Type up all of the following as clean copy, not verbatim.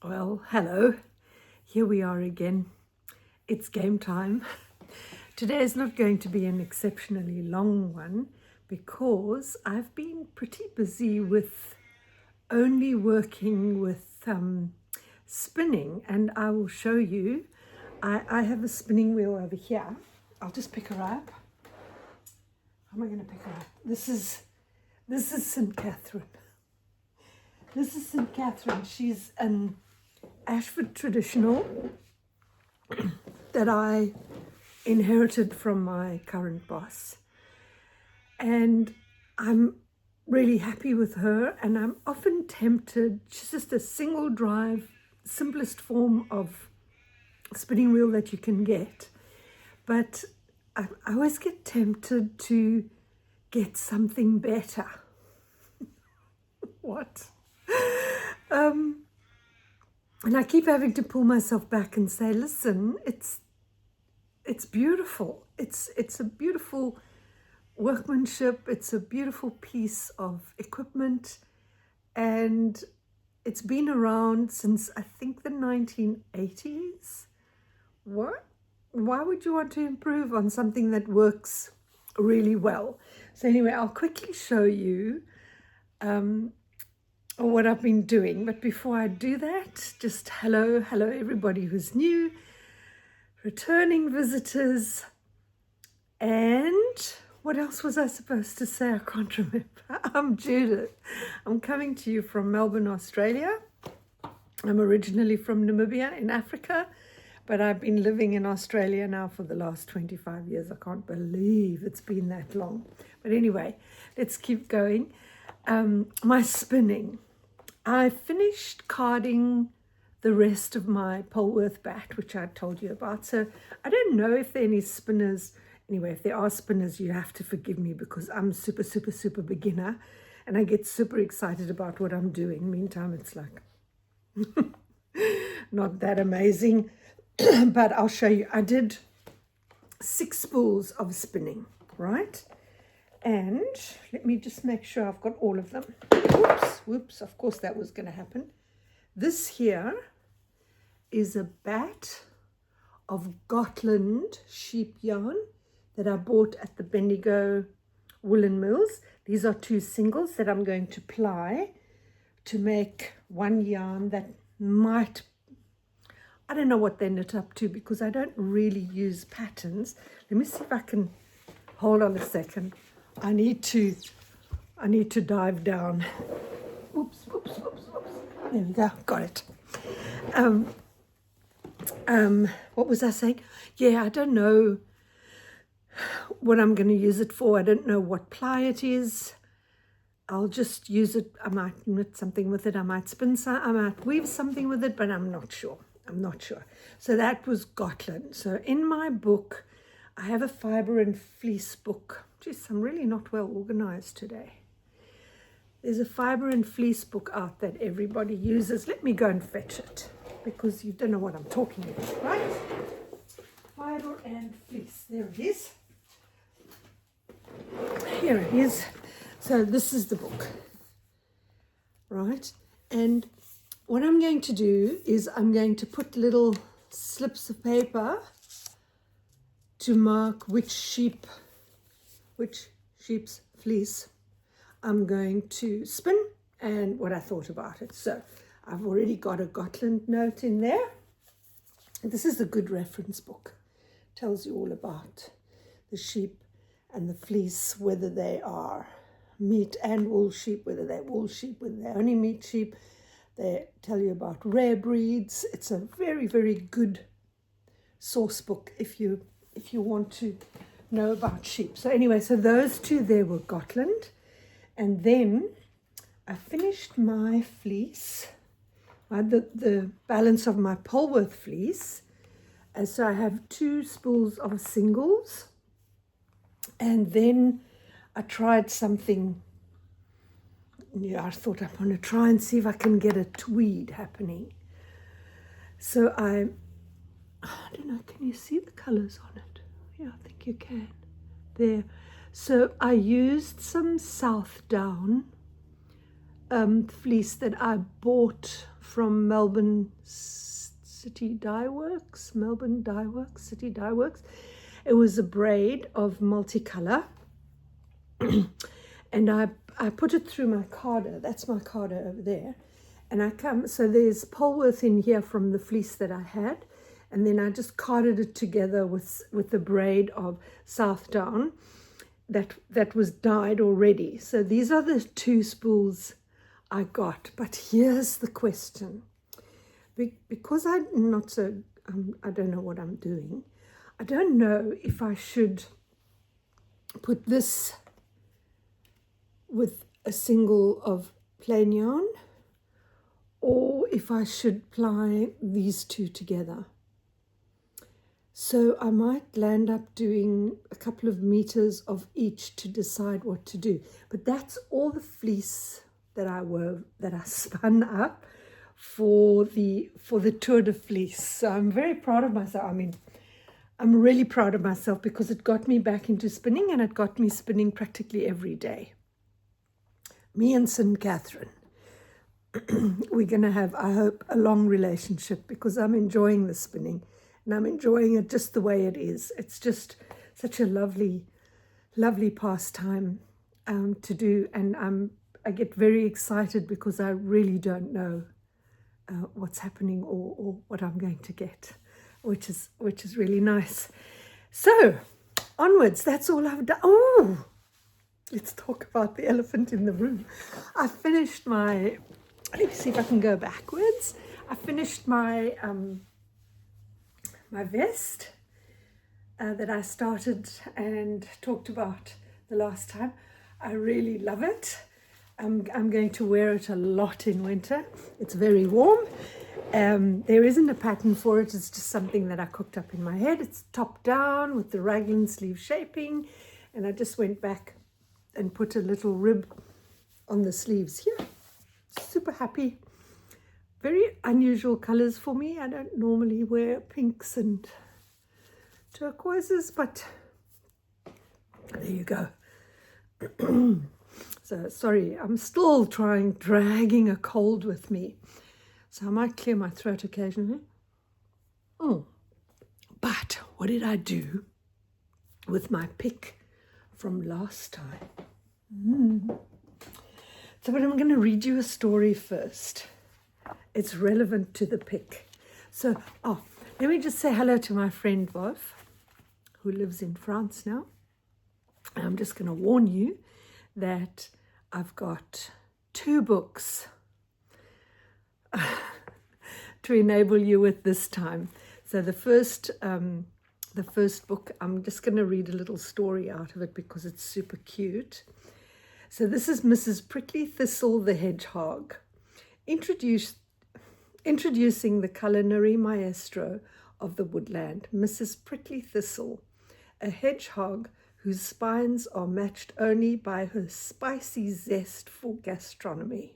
Well, hello. Here we are again. It's game time. Today is not going to be an exceptionally long one because I've been pretty busy with only working with spinning, and I will show you. I have a spinning wheel over here. I'll just pick her up. How am I going to pick her up? This is St. Catherine. This is St. Catherine. She's an Ashford traditional that I inherited from my current boss. And I'm really happy with her, and I'm often tempted. She's just a single drive, simplest form of spinning wheel that you can get. But I always get tempted to get something better. What? And I keep having to pull myself back and say, listen, it's beautiful. It's a beautiful workmanship. It's a beautiful piece of equipment. And it's been around since, I think, the 1980s. What? Why would you want to improve on something that works really well? So anyway, I'll quickly show you what I've been doing. But before I do that, just hello everybody who's new, returning visitors, and what else was I supposed to say? I can't remember. I'm Judith. I'm coming to you from Melbourne, Australia. I'm originally from Namibia in Africa, but I've been living in Australia now for the last 25 years. I can't believe it's been that long. But anyway, let's keep going. My spinning. I finished carding the rest of my Polworth bat, which I told you about. So I don't know if there are any spinners. Anyway, if there are spinners, you have to forgive me because I'm super beginner and I get super excited about what I'm doing. Meantime, it's like not that amazing. But I'll show you. I did 6 spools of spinning, right? And let me just make sure I've got all of them. Whoops, of course that was going to happen. This here is a bat of Gotland sheep yarn that I bought at the Bendigo Woolen Mills. These are 2 singles that I'm going to ply to make one yarn that might, I don't know what they knit up to because I don't really use patterns. Let me see if I can, hold on a second. I need to dive down. Oops. There we go, got it. What was I saying? Yeah, I don't know what I'm going to use it for. I don't know what ply it is. I'll just use it. I might knit something with it. I might spin some. I might weave something with it, but I'm not sure. So that was Gotland. So in my book, I have a fibre and fleece book. Jeez, I'm really not well organized today. There's a fibre and fleece book out that everybody uses. Let me go and fetch it because you don't know what I'm talking about, right? Fibre and fleece. There it is. Here it is. So this is the book, right? And what I'm going to do is I'm going to put little slips of paper to mark which sheep's fleece I'm going to spin and what I thought about it. So I've already got a Gotland note in there. This is a good reference book. Tells you all about the sheep and the fleece, whether they are meat and wool sheep, whether they're wool sheep, whether they're only meat sheep. They tell you about rare breeds. It's a very good source book if you want to know about sheep. So anyway, so those 2 there were Gotland. And then I finished my fleece, the balance of my Polworth fleece. And so I have 2 spools of singles. And then I tried something. Yeah, I thought I'm going to try and see if I can get a tweed happening. So I don't know, can you see the colors on it? Yeah, I think you can. There. So I used some South Down fleece that I bought from Melbourne City Dye Works, City Dye Works. It was a braid of multicolor, and I put it through my carder. That's my carder over there. And so there's Polworth in here from the fleece that I had, and then I just carded it together with the braid of Southdown that was dyed already. So these are the two spools I got. But here's the question. Because I'm not so, I don't know what I'm doing. I don't know if I should put this with a single of plain yarn, or if I should ply these two together. So I might land up doing a couple of meters of each to decide what to do. But that's all the fleece that I spun up for the Tour de Fleece. So I'm very proud of myself. I mean, I'm really proud of myself because it got me back into spinning, and it got me spinning practically every day. Me and St. Catherine. We're going to have, I hope, a long relationship because I'm enjoying the spinning, and I'm enjoying it just the way it is. It's just such a lovely, lovely pastime to do, and I get very excited because I really don't know what's happening or what I'm going to get, which is really nice. So onwards, that's all I've done. Oh, let's talk about the elephant in the room. I finished my, let me see if I can go backwards. I finished my my vest that I started and talked about the last time. I really love it. I'm going to wear it a lot in winter. It's very warm. There isn't a pattern for it. It's just something that I cooked up in my head. It's top down with the raglan sleeve shaping, and I just went back and put a little rib on the sleeves here. Super happy. Very unusual colors for me. I don't normally wear pinks and turquoises, but there you go. So sorry, I'm still dragging a cold with me. So I might clear my throat occasionally. But what did I do with my pick from last time? So but I'm going to read you a story first. It's relevant to the pick. So, let me just say hello to my friend Wolf, who lives in France now. And I'm just going to warn you that I've got 2 books to enable you with this time. So the first book, I'm just going to read a little story out of it because it's super cute. So this is Mrs. Prickly Thistle the Hedgehog, introducing the culinary maestro of the woodland, Mrs. Prickly Thistle, a hedgehog whose spines are matched only by her spicy zest for gastronomy.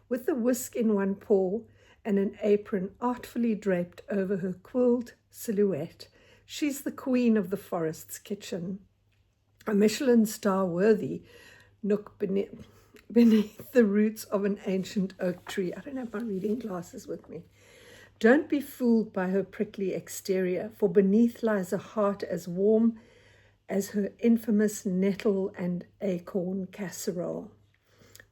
With a whisk in one paw and an apron artfully draped over her quilled silhouette, she's the queen of the forest's kitchen, a Michelin star worthy nook beneath the roots of an ancient oak tree. I don't have my reading glasses with me. Don't be fooled by her prickly exterior, for beneath lies a heart as warm as her infamous nettle and acorn casserole.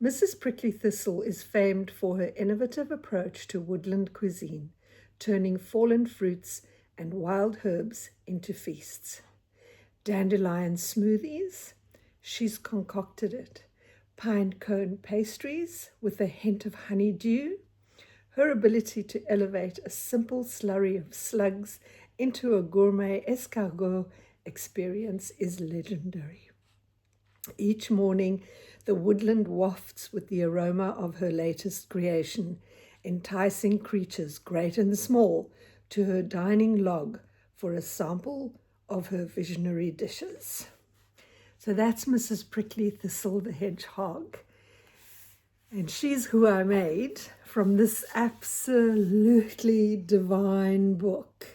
Mrs. Prickly Thistle is famed for her innovative approach to woodland cuisine, turning fallen fruits and wild herbs into feasts. Dandelion smoothies, she's concocted it. Pine cone pastries with a hint of honeydew. Her ability to elevate a simple slurry of slugs into a gourmet escargot experience is legendary. Each morning, the woodland wafts with the aroma of her latest creation, enticing creatures great and small to her dining log for a sample of her visionary dishes. So that's Mrs. Prickly Thistle the Hedgehog. And she's who I made from this absolutely divine book,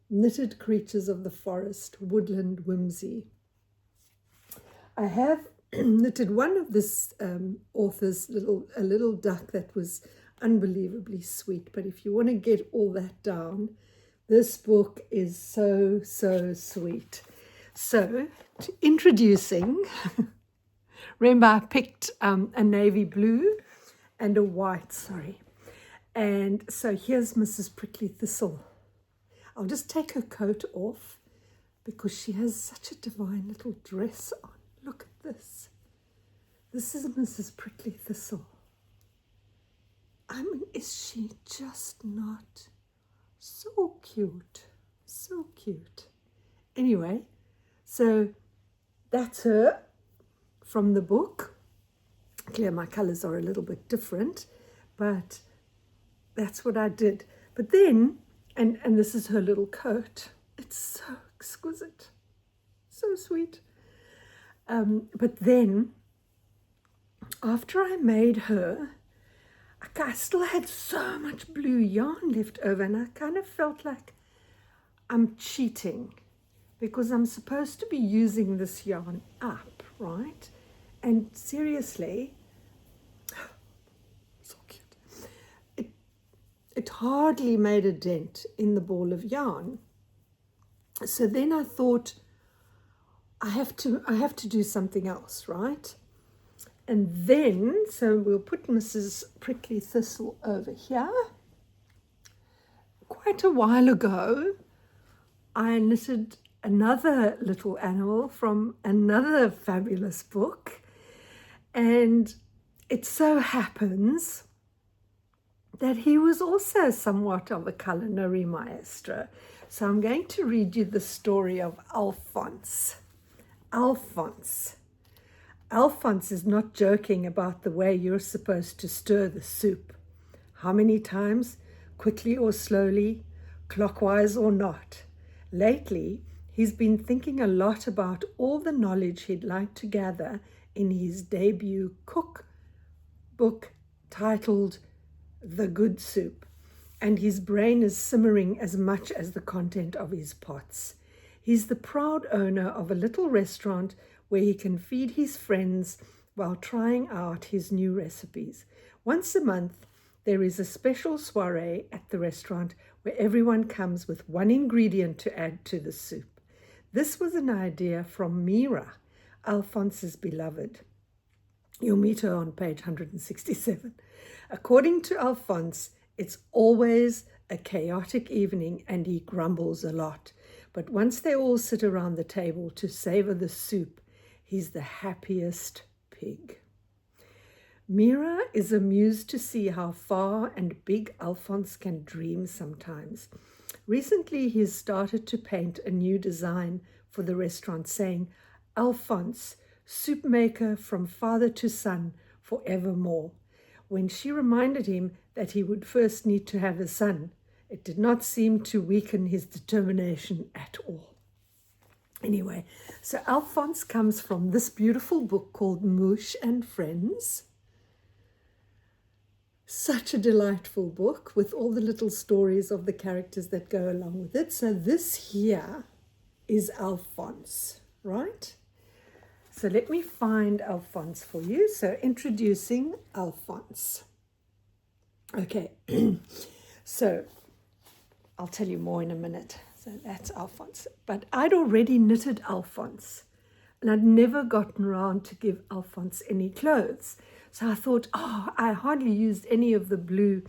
Knitted Creatures of the Forest, Woodland Whimsy. I have knitted one of this author's a little duck that was unbelievably sweet. But if you want to get all that down, this book is so, so sweet. So, introducing, remember I picked a navy blue and a white, sorry. And so here's Mrs. Prickly Thistle. I'll just take her coat off because she has such a divine little dress on. Look at this. This is Mrs. Prickly Thistle. I mean, is she just not so cute? So cute. Anyway, so that's her from the book. Clear, my colors are a little bit different, but that's what I did. But then, and this is her little coat. It's so exquisite, so sweet. But then, after I made her, I still had so much blue yarn left over, and I kind of felt like I'm cheating because I'm supposed to be using this yarn up, right? And seriously, so cute. It hardly made a dent in the ball of yarn. So then I thought, I have to do something else, right? And then, so we'll put Mrs. Prickly Thistle over here. Quite a while ago, I knitted another little animal from another fabulous book. And it so happens that he was also somewhat of a culinary maestro. So I'm going to read you the story of Alphonse. Alphonse is not joking about the way you're supposed to stir the soup. How many times? Quickly or slowly? Clockwise or not? Lately, he's been thinking a lot about all the knowledge he'd like to gather in his debut cook book titled The Good Soup, and his brain is simmering as much as the content of his pots. He's the proud owner of a little restaurant where he can feed his friends while trying out his new recipes. Once a month, there is a special soiree at the restaurant where everyone comes with one ingredient to add to the soup. This was an idea from Mira, Alphonse's beloved. You'll meet her on page 167. According to Alphonse, it's always a chaotic evening and he grumbles a lot. But once they all sit around the table to savor the soup, he's the happiest pig. Mira is amused to see how far and big Alphonse can dream sometimes. Recently, he has started to paint a new design for the restaurant saying, Alphonse, soup maker from father to son forevermore. When she reminded him that he would first need to have a son, it did not seem to weaken his determination at all. Anyway, so Alphonse comes from this beautiful book called Moosh and Friends. Such a delightful book with all the little stories of the characters that go along with it. So this here is Alphonse, right? So let me find Alphonse for you. So introducing Alphonse. Okay, so I'll tell you more in a minute. So that's Alphonse. But I'd already knitted Alphonse, and I'd never gotten around to give Alphonse any clothes. So I thought, I hardly used any of the blue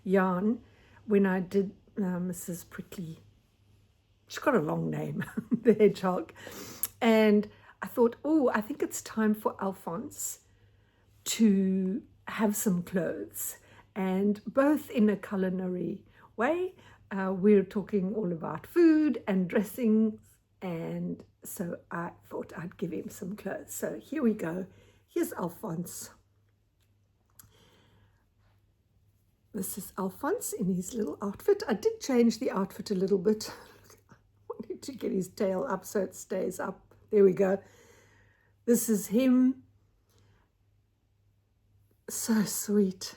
yarn when I did Mrs. Prickly. She's got a long name, the hedgehog. And I thought, I think it's time for Alphonse to have some clothes. And both in a culinary way, we're talking all about food and dressing. And so I thought I'd give him some clothes. So here we go. Here's Alphonse. This is Alphonse in his little outfit. I did change the outfit a little bit. I wanted to get his tail up so it stays up. There we go. This is him. So sweet.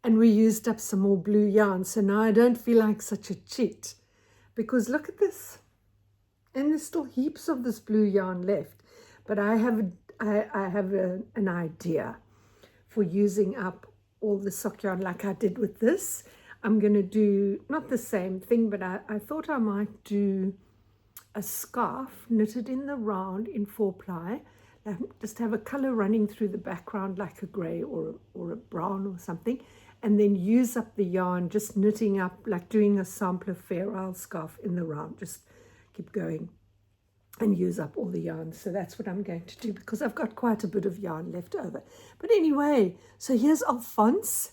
And we used up some more blue yarn. So now I don't feel like such a cheat. Because look at this. And there's still heaps of this blue yarn left. But I I have an idea for using up all the sock yarn like I did with this. I'm going to do not the same thing, but I thought I might do a scarf knitted in the round in 4-ply. Just have a color running through the background like a gray or a brown or something, and then use up the yarn just knitting up, like doing a sampler Fair Isle scarf in the round. Just keep going and use up all the yarn. So that's what I'm going to do because I've got quite a bit of yarn left over. But anyway, so here's Alphonse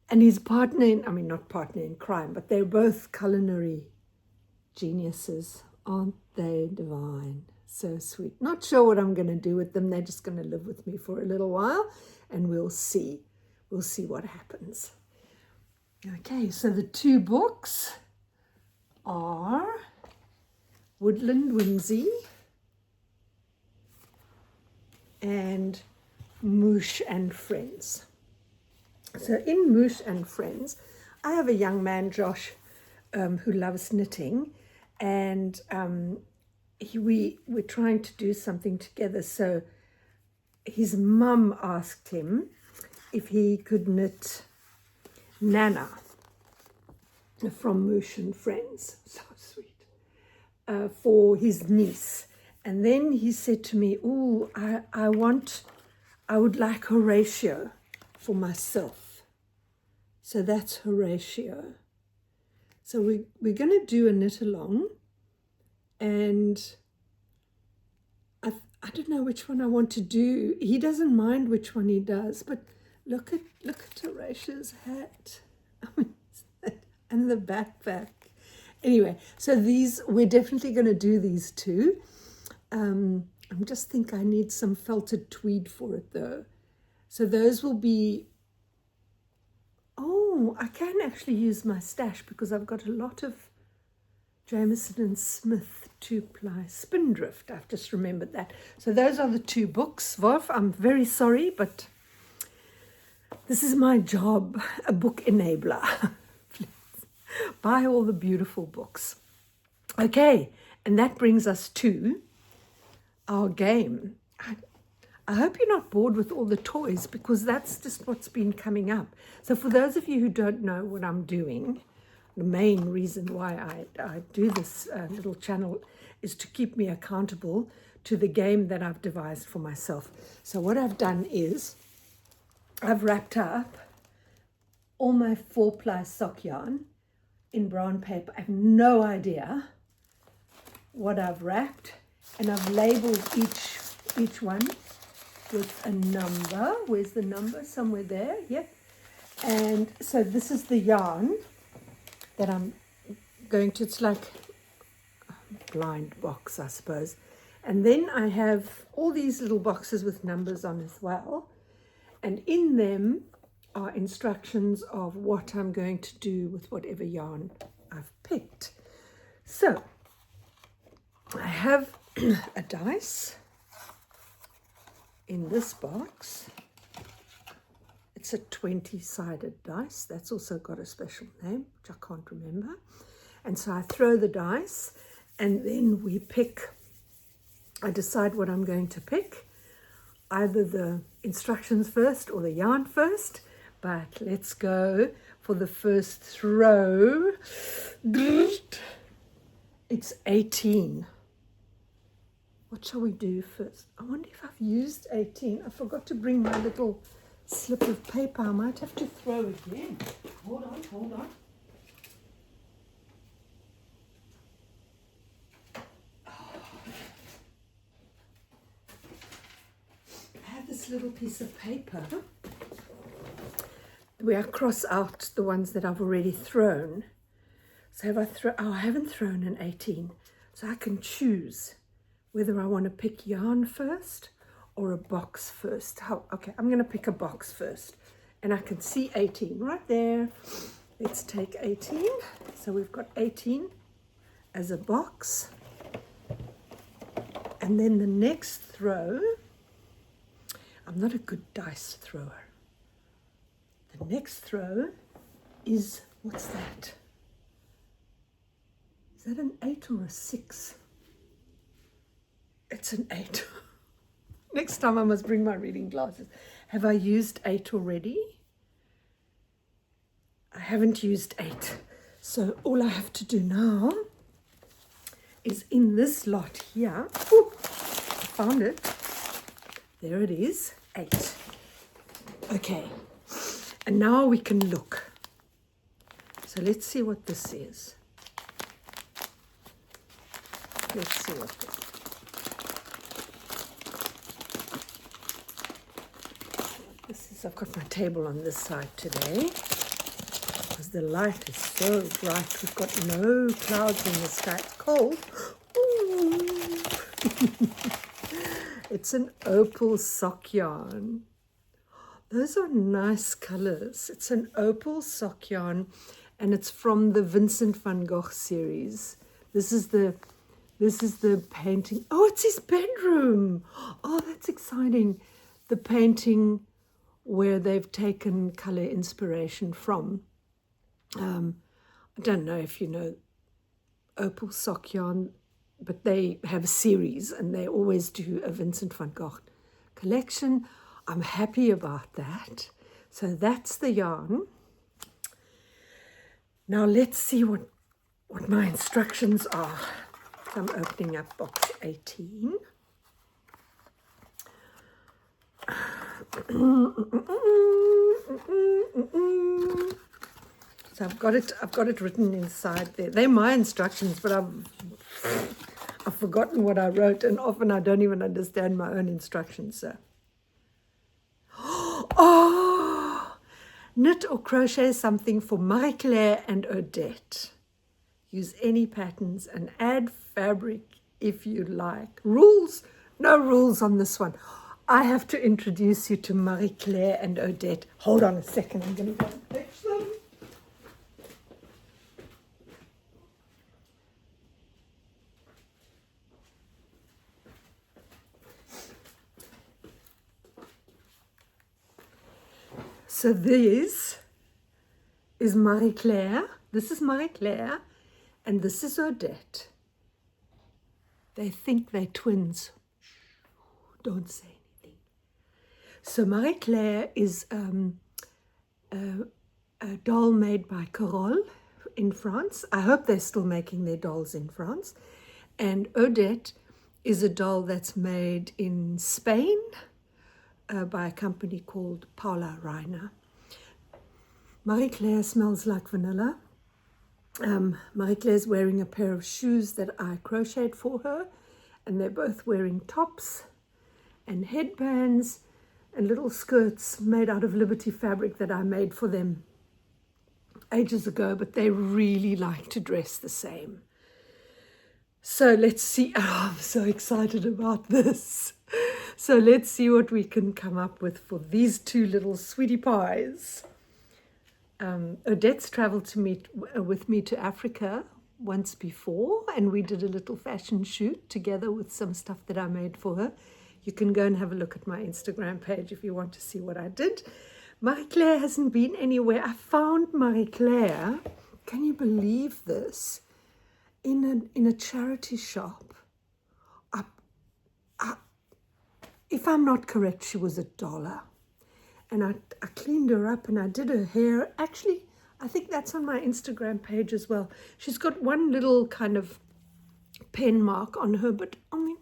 and his partner in, I mean not partner in crime, but they're both culinary geniuses. Aren't they divine? So sweet. Not sure what I'm going to do with them. They're just going to live with me for a little while and we'll see. We'll see what happens. Okay, so the 2 books are Woodland Whimsy and Moosh and Friends. So in Moosh and Friends, I have a young man, Josh, who loves knitting, and we're trying to do something together. So his mum asked him if he could knit Nana from Moosh and Friends, so sweet, for his niece. And then he said to me, "Oh, I would like Horatio for myself." So that's Horatio. So we're going to do a knit along, and I don't know which one I want to do. He doesn't mind which one he does, but look at Horatio's hat. I mean, and the backpack. Anyway, so we're definitely going to do these 2. I just think I need some felted tweed for it though. So those will be, oh, I can actually use my stash because I've got a lot of Jameson and Smith 2-ply Spindrift. I've just remembered that. So those are the 2 books, Vov. I'm very sorry, but this is my job, a book enabler. Please buy all the beautiful books. Okay, and that brings us to our game. I hope you're not bored with all the toys because that's just what's been coming up. So for those of you who don't know what I'm doing, the main reason why I do this little channel is to keep me accountable to the game that I've devised for myself. So what I've done is I've wrapped up all my 4-ply sock yarn in brown paper. I have no idea what I've wrapped, and I've labeled each one with a number. Where's the number? Somewhere there. Yep. And so this is the yarn that I'm going to, it's like a blind box, I suppose. And then I have all these little boxes with numbers on as well. And in them are instructions of what I'm going to do with whatever yarn I've picked. So I have a dice in this box. It's a 20-sided dice. That's also got a special name, which I can't remember. And so I throw the dice, and then we pick. I decide what I'm going to pick, either the instructions first or the yarn first. But let's go for the first throw. It's 18. What shall we do first? I wonder if I've used 18. I forgot to bring my little slip of paper. I might have to throw again. Hold on. I have this little piece of paper where I cross out the ones that I've already thrown. So I haven't thrown an 18. So I can choose whether I want to pick yarn first or a box first. Okay, I'm going to pick a box first. And I can see 18 right there. Let's take 18. So we've got 18 as a box. And then the next throw, I'm not a good dice thrower. The next throw is, what's that? Is that an 8 or a 6? It's an 8. Next time I must bring my reading glasses. Have I used 8 already? I haven't used 8. So all I have to do now is in this lot here. Ooh, I found it. There it is, 8. Okay, and now we can look. So let's see what this is. Let's see what this is. I've got my table on this side today because the light is so bright. We've got no clouds in the sky. It's cold. Ooh. It's an opal sock yarn. Those are nice colors. It's an opal sock yarn, and it's from the Vincent van Gogh series. This is the painting. Oh, it's his bedroom. Oh, that's exciting. The painting where they've taken color inspiration from. I don't know if you know opal sock yarn, but they have a series and they always do a Vincent van Gogh collection. I'm happy about that. So that's the yarn. Now let's see what my instructions are. So I'm opening up box 18. So I've got it written inside there. They're my instructions, but I've forgotten what I wrote, and often I don't even understand my own instructions. So oh, knit or crochet something for Marie-Claire and Odette. Use any patterns and add fabric if you like. Rules? No rules on this one. I have to introduce you to Marie-Claire and Odette. Hold on a second, I'm going to go and fetch them. So this is Marie-Claire. This is Marie-Claire, and this is Odette. They think they're twins. Don't say anything. So Marie-Claire is a doll made by Carole in France. I hope they're still making their dolls in France. And Odette is a doll that's made in Spain by a company called Paula Reiner. Marie-Claire smells like vanilla. Marie-Claire's wearing a pair of shoes that I crocheted for her, and they're both wearing tops and headbands and little skirts made out of Liberty fabric that I made for them ages ago, but they really like to dress the same. So let's see. Oh, I'm so excited about this. So let's see what we can come up with for these two little sweetie pies. Odette's traveled with me to Africa once before, and we did a little fashion shoot together with some stuff that I made for her. You can go and have a look at my Instagram page if you want to see what I did. Marie-Claire hasn't been anywhere. I found Marie-Claire, can you believe this, in a charity shop. If I'm not correct, she was $1. And I cleaned her up and I did her hair. Actually, I think that's on my Instagram page as well. She's got one little kind of pen mark on her, but I mean,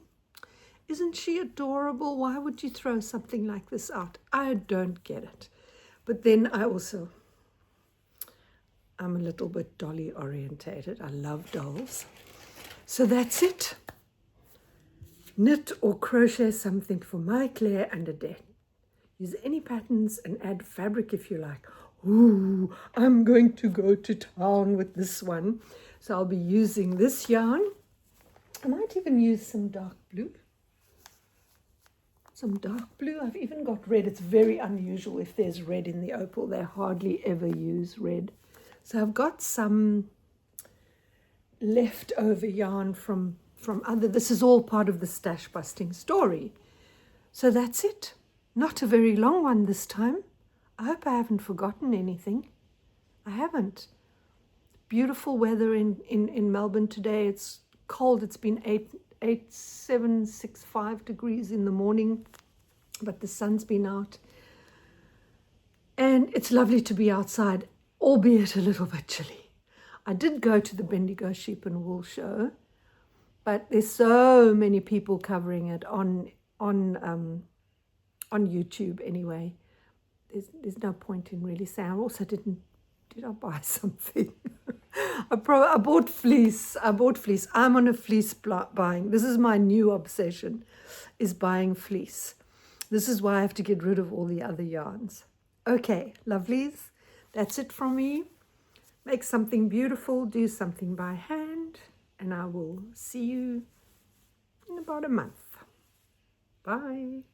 isn't she adorable? Why would you throw something like this out? I don't get it. But then I'm a little bit dolly orientated. I love dolls. So that's it. Knit or crochet something for Marie-Claire and Odette. Use any patterns and add fabric if you like. Ooh, I'm going to go to town with this one. So I'll be using this yarn. I might even use some dark blue. I've even got red. It's very unusual if there's red in the opal. They hardly ever use red. So I've got some leftover yarn from this is all part of the stash busting story. So that's it. Not a very long one this time. I hope I haven't forgotten anything. I haven't. Beautiful weather in Melbourne today. It's cold. It's been 765 degrees in the morning, but the sun's been out. And it's lovely to be outside, albeit a little bit chilly. I did go to the Bendigo Sheep and Wool show, but there's so many people covering it on YouTube anyway. There's no point in really saying. I also did I buy something? I bought fleece. I'm on a fleece buying. This is my new obsession, is buying fleece. This is why I have to get rid of all the other yarns. Okay, lovelies, that's it from me. Make something beautiful, do something by hand, and I will see you in about a month. Bye.